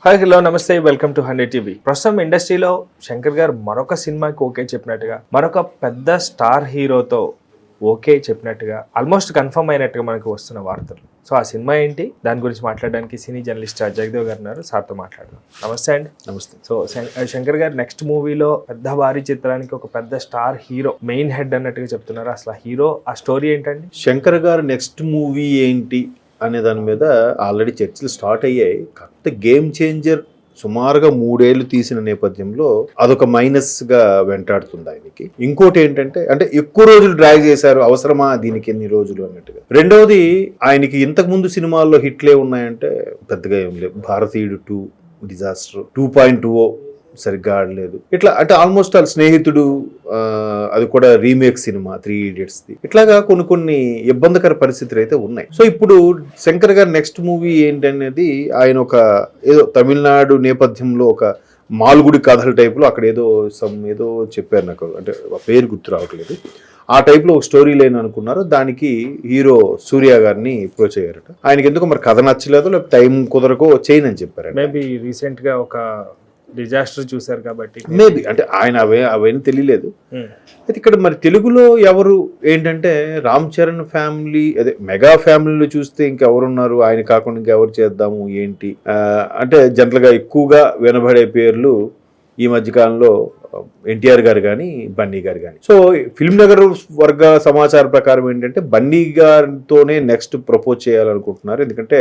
Hi hello నమస్తే welcome to 100 TV. ప్రస్తుతం ఇండస్ట్రీలో శంకర్ గారు మరొక సినిమాకి ఓకే చెప్పినట్టుగా, మరొక పెద్ద స్టార్ హీరోతో ఓకే చెప్పినట్టుగా, ఆల్మోస్ట్ కన్ఫర్మ్ అయినట్టుగా మనకు వస్తున్న వార్తలు. సో ఆ సినిమా ఏంటి, దాని గురించి మాట్లాడడానికి సినీ జర్నలిస్ట్ జగదేవ్ గారు ఉన్నారు. సార్తో మాట్లాడదాం. నమస్తే అండి. నమస్తే. సో శంకర్ గారు నెక్స్ట్ మూవీలో పెద్ద భారీ చిత్రానికి ఒక పెద్ద స్టార్ హీరో మెయిన్ హెడ్ అన్నట్టుగా చెప్తున్నారు. అసలు ఆ హీరో, ఆ స్టోరీ ఏంటండి? శంకర్ గారు నెక్స్ట్ మూవీ ఏంటి అనే దాని మీద ఆల్రెడీ చర్చలు స్టార్ట్ అయ్యాయి. కాకపోతే గేమ్ చేంజర్ సుమారుగా 3 ఏళ్ళు తీసిన నేపథ్యంలో అదొక మైనస్ గా వెంటాడుతుంది ఆయనకి. ఇంకోటి ఏంటంటే, అంటే ఎక్కువ రోజులు డ్రాగ్ చేశారు, అవసరమా దీనికి ఎన్ని రోజులు అన్నట్టుగా. రెండవది, ఆయనకి ఇంతకు ముందు సినిమాల్లో హిట్లే ఉన్నాయంటే పెద్దగా ఏం లేవు. భారతీయుడు 2 డిజాస్టర్, 2.20 సరిగ్గా ఆడలేదు. ఇట్లా అంటే ఆల్మోస్ట్ ఆల్ స్నేహితుడు, అది కూడా రీమేక్ సినిమా 3 Idiots ది. ఇట్లాగా కొన్ని ఇబ్బందికర పరిస్థితులు అయితే ఉన్నాయి. సో ఇప్పుడు శంకర్ గారి నెక్స్ట్ మూవీ ఏంటనేది, ఆయన ఒక ఏదో తమిళనాడు నేపథ్యంలో ఒక మాల్గుడి కథల టైపులో అక్కడ ఏదో చెప్పారు, నాకు అంటే పేరు గుర్తు రావట్లేదు. ఆ టైప్లో ఒక స్టోరీ లైన్ అనుకున్నారు. దానికి హీరో సూర్య గారిని అప్రోచ్ అయ్యారట. ఆయనకి ఎందుకు మరి కథ నచ్చలేదో, లేకపోతే టైం కుదరకో చేయనని చెప్పారు. మేబీ రీసెంట్ గా ఒక డిజాస్టర్ చూసారు కాబట్టి మేబీ, అంటే ఆయన అవేం తెలియలేదు. అయితే ఇక్కడ మరి తెలుగులో ఎవరు ఏంటంటే, రామ్ చరణ్ ఫ్యామిలీ, అదే మెగా ఫ్యామిలీలో చూస్తే ఇంకెవరున్నారు, ఆయన కాకుండా ఇంకెవరు చేద్దాము ఏంటి అంటే, జనరల్గా ఎక్కువగా వినబడే పేర్లు ఈ మధ్యకాలంలో ఎన్టీఆర్ గారు కానీ, బన్నీ గారు కానీ. సో ఫిల్మ్ నగర్ వర్గ సమాచార ప్రకారం ఏంటంటే, బన్నీ గారితోనే నెక్స్ట్ ప్రపోజ్ చేయాలనుకుంటున్నారు. ఎందుకంటే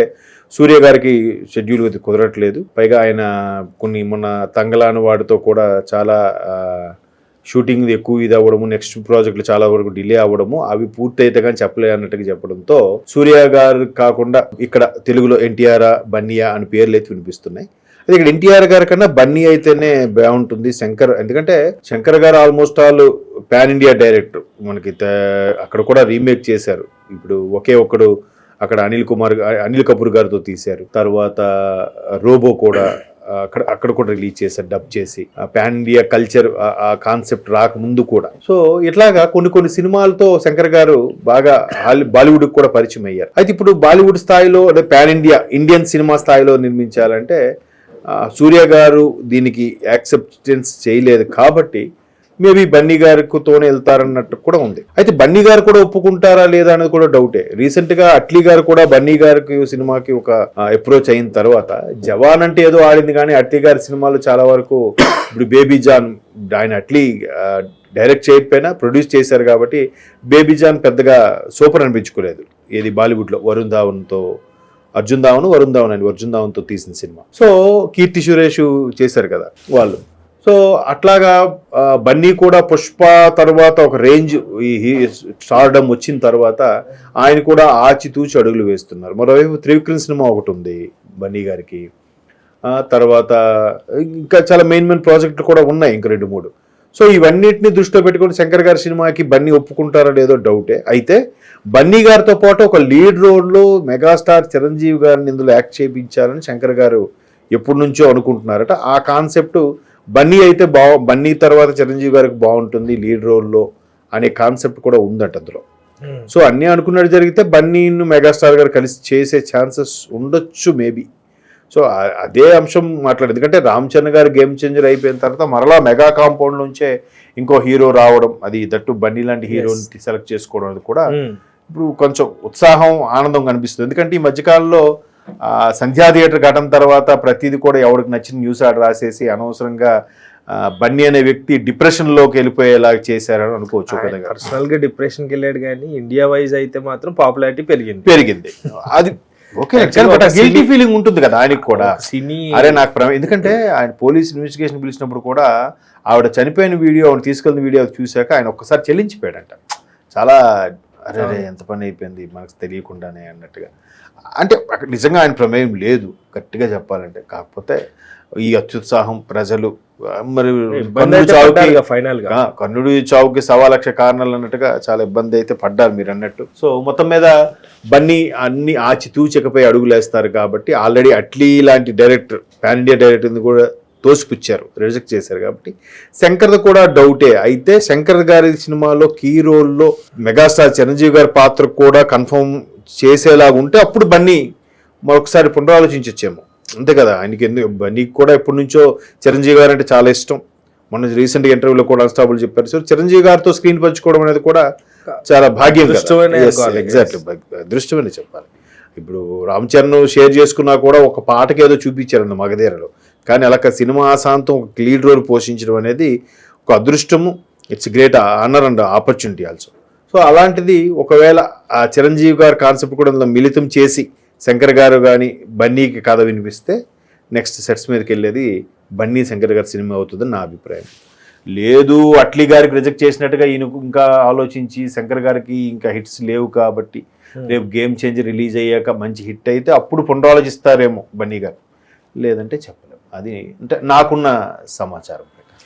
సూర్య గారికి షెడ్యూల్ కుదరట్లేదు. పైగా ఆయన మొన్న తంగలాని వాడితో కూడా చాలా షూటింగ్ ఎక్కువ ఇది అవ్వడము, నెక్స్ట్ ప్రాజెక్టులు చాలా వరకు డిలే అవ్వడము, అవి పూర్తి అయితే కానీ చెప్పలే అన్నట్టుగా చెప్పడంతో సూర్య గారు కాకుండా ఇక్కడ తెలుగులో ఎన్టీఆర్, బన్నీయా అని పేర్లు అయితే వినిపిస్తున్నాయి. అది ఇక్కడ ఎన్టీఆర్ గారి కన్నా బన్నీ అయితేనే బాగుంటుంది శంకర్. ఎందుకంటే శంకర్ గారు almost all pan India director. మనకి అక్కడ కూడా రీమేక్ చేశారు. ఇప్పుడు ఒకే ఒక్కడు అక్కడ అనిల్ కపూర్ గారితో తీశారు. తర్వాత రోబో కూడా అక్కడ కూడా రిలీజ్ చేశారు, డబ్ చేసి. పాన్ ఇండియా కల్చర్ ఆ కాన్సెప్ట్ రాకముందు కూడా. సో ఇట్లాగా కొన్ని సినిమాలతో శంకర్ గారు బాగా బాలీవుడ్ కూడా పరిచయం అయ్యారు. అయితే ఇప్పుడు బాలీవుడ్ స్థాయిలో, అంటే పాన్ ఇండియన్ సినిమా స్థాయిలో నిర్మించాలంటే సూర్య గారు దీనికి యాక్సెప్టెన్స్ చేయలేదు కాబట్టి మేబీ బన్నీ గారితోనే వెళ్తారన్నట్టు కూడా ఉంది. అయితే బన్నీ గారు కూడా ఒప్పుకుంటారా లేదా అనేది కూడా డౌటే. రీసెంట్ గా అట్లీ గారు కూడా బన్నీ గారికి సినిమాకి ఒక అప్రోచ్ అయిన తర్వాత, జవాన్ అంటే ఏదో ఆడింది కానీ అట్లీ గారి సినిమాలు చాలా వరకు, ఇప్పుడు బేబీ జాన్ ఆయన అట్లీ డైరెక్ట్ చేయకపోయినా ప్రొడ్యూస్ చేశారు కాబట్టి బేబీ జాన్ పెద్దగా సూపర్ అనిపించుకోలేదు. ఏది బాలీవుడ్లో వరుణ్ ధావన్తో తీసిన సినిమా. సో కీర్తి సురేష్ చేశారు కదా వాళ్ళు. సో అట్లాగా బన్నీ కూడా పుష్ప తర్వాత ఒక రేంజ్ ఈ స్టార్డమ్ వచ్చిన తర్వాత ఆయన కూడా ఆచితూచి అడుగులు వేస్తున్నారు. మరోవైపు త్రివిక్రమ్ సినిమా ఒకటి ఉంది బన్నీ గారికి. తర్వాత ఇంకా చాలా మెయిన్ ప్రాజెక్టులు కూడా ఉన్నాయి, ఇంకా 2-3. సో ఇవన్నిటిని దృష్టిలో పెట్టుకుని శంకర్ గారి సినిమాకి బన్నీ ఒప్పుకుంటారో లేదో డౌటే. అయితే బన్నీ గారితో పాటు ఒక లీడ్ రోల్లో మెగాస్టార్ చిరంజీవి గారిని ఇందులో యాక్ట్ చేయించాలని శంకర్ గారు ఎప్పటి నుంచో అనుకుంటున్నారట. ఆ కాన్సెప్ట్ బన్నీ అయితే బన్నీ తర్వాత చిరంజీవి గారికి బాగుంటుంది లీడ్ రోల్లో అనే కాన్సెప్ట్ కూడా ఉందట అందులో. సో అన్నీ అనుకున్నట్టు జరిగితే బన్నీను మెగాస్టార్ గారు కలిసి చేసే ఛాన్సెస్ ఉండొచ్చు మేబీ. సో అదే అంశం మాట్లాడదు. ఎందుకంటే రామ్ చరణ్ గారు గేమ్ చేంజర్ అయిపోయిన తర్వాత మరలా మెగా కాంపౌండ్ నుంచే ఇంకో హీరో రావడం, అది దట్టు బన్నీ లాంటి హీరోని సెలెక్ట్ చేసుకోవడం అనేది కూడా ఇప్పుడు కొంచెం ఉత్సాహం, ఆనందం కనిపిస్తుంది. ఎందుకంటే ఈ మధ్యకాలంలో సంధ్యా థియేటర్ ఘటన తర్వాత ప్రతిదీ కూడా ఎవరికి నచ్చిన న్యూస్ ఆర్డర్ రాసేసి అనవసరంగా బన్నీ అనే వ్యక్తి డిప్రెషన్ లోకి వెళ్ళిపోయేలా చేశారని అనుకోవచ్చు. పర్సనల్ గా డిప్రెషన్కి వెళ్ళాడు కానీ ఇండియా వైజ్ అయితే మాత్రం పాపులారిటీ పెరిగింది. అది ఓకే, గిల్టీ ఫీలింగ్ ఉంటుంది కదా ఆయనకి కూడా. అరే నాకు ఎందుకంటే ఆయన పోలీస్ ఇన్వెస్టిగేషన్ పిలిచినప్పుడు కూడా ఆవిడ చనిపోయిన వీడియో, ఆవిడ తీసుకెళ్ళిన వీడియో చూశాక ఆయన ఒక్కసారి చెల్లించిపోయాడంట. చాలా అరే ఎంత పని అయిపోయింది మనకు తెలియకుండానే అన్నట్టుగా. అంటే నిజంగా ఆయన ప్రమేయం లేదు గట్టిగా చెప్పాలంటే. కాకపోతే ఈ అత్యుత్సాహం ప్రజలు, మరి కర్ణుడి చావుకి 1,00,000 కారణాలు అన్నట్టుగా చాలా ఇబ్బంది అయితే పడ్డారు మీరు అన్నట్టు. సో మొత్తం మీద బన్నీ అన్ని ఆచితూచకపోయి అడుగులేస్తారు కాబట్టి, ఆల్రెడీ అట్లీ లాంటి డైరెక్టర్, పాన్ ఇండియా డైరెక్టర్ని కూడా తోసిపుచ్చారు, రిజెక్ట్ చేశారు కాబట్టి శంకర్ది కూడా డౌటే. అయితే శంకర్ గారి సినిమాలో కీ రోల్లో మెగాస్టార్ చిరంజీవి గారి పాత్ర కూడా కన్ఫర్మ్ చేసేలాగా ఉంటే అప్పుడు బన్నీ మరొకసారి పునరాలోచించొచ్చేమో. అంతే కదా, ఆయనకి ఎందుకు బన్నీకి కూడా ఎప్పటి నుంచో చిరంజీవి గారు అంటే చాలా ఇష్టం. మొన్న రీసెంట్గా ఇంటర్వ్యూలో కూడా అన్స్టాపుల్ చెప్పారు. సో చిరంజీవి గారితో స్క్రీన్ పంచుకోవడం అనేది కూడా చాలా భాగ్యం. ఎగ్జాక్ట్లీ, అదృష్టమని చెప్పాలి. ఇప్పుడు రామ్ చరణ్ షేర్ చేసుకున్నా కూడా ఒక పాటకి ఏదో చూపించారండి మగధీరలో, కానీ అలా సినిమా ఆశాంతం ఒక లీడ్ రోల్ పోషించడం అనేది ఒక అదృష్టము. It's great honour and opportunity also. So అలాంటిది ఒకవేళ ఆ చిరంజీవి గారి కాన్సెప్ట్ కూడా అందులో మిళితం చేసి శంకర్ గారు కానీ బన్నీకి కథ వినిపిస్తే నెక్స్ట్ సెట్స్ మీదకి వెళ్ళేది బన్నీ శంకర్ గారి సినిమా అవుతుందని నా అభిప్రాయం. లేదు అట్లీ గారికి రిజెక్ట్ చేసినట్టుగా ఈయన ఇంకా ఆలోచించి శంకర్ గారికి ఇంకా హిట్స్ లేవు కాబట్టి రేపు గేమ్ చేంజర్ రిలీజ్ అయ్యాక మంచి హిట్ అయితే అప్పుడు పునరాలోచిస్తారేమో బన్నీ గారు, లేదంటే చెప్పలేము. అది అంటే నాకున్న సమాచారం.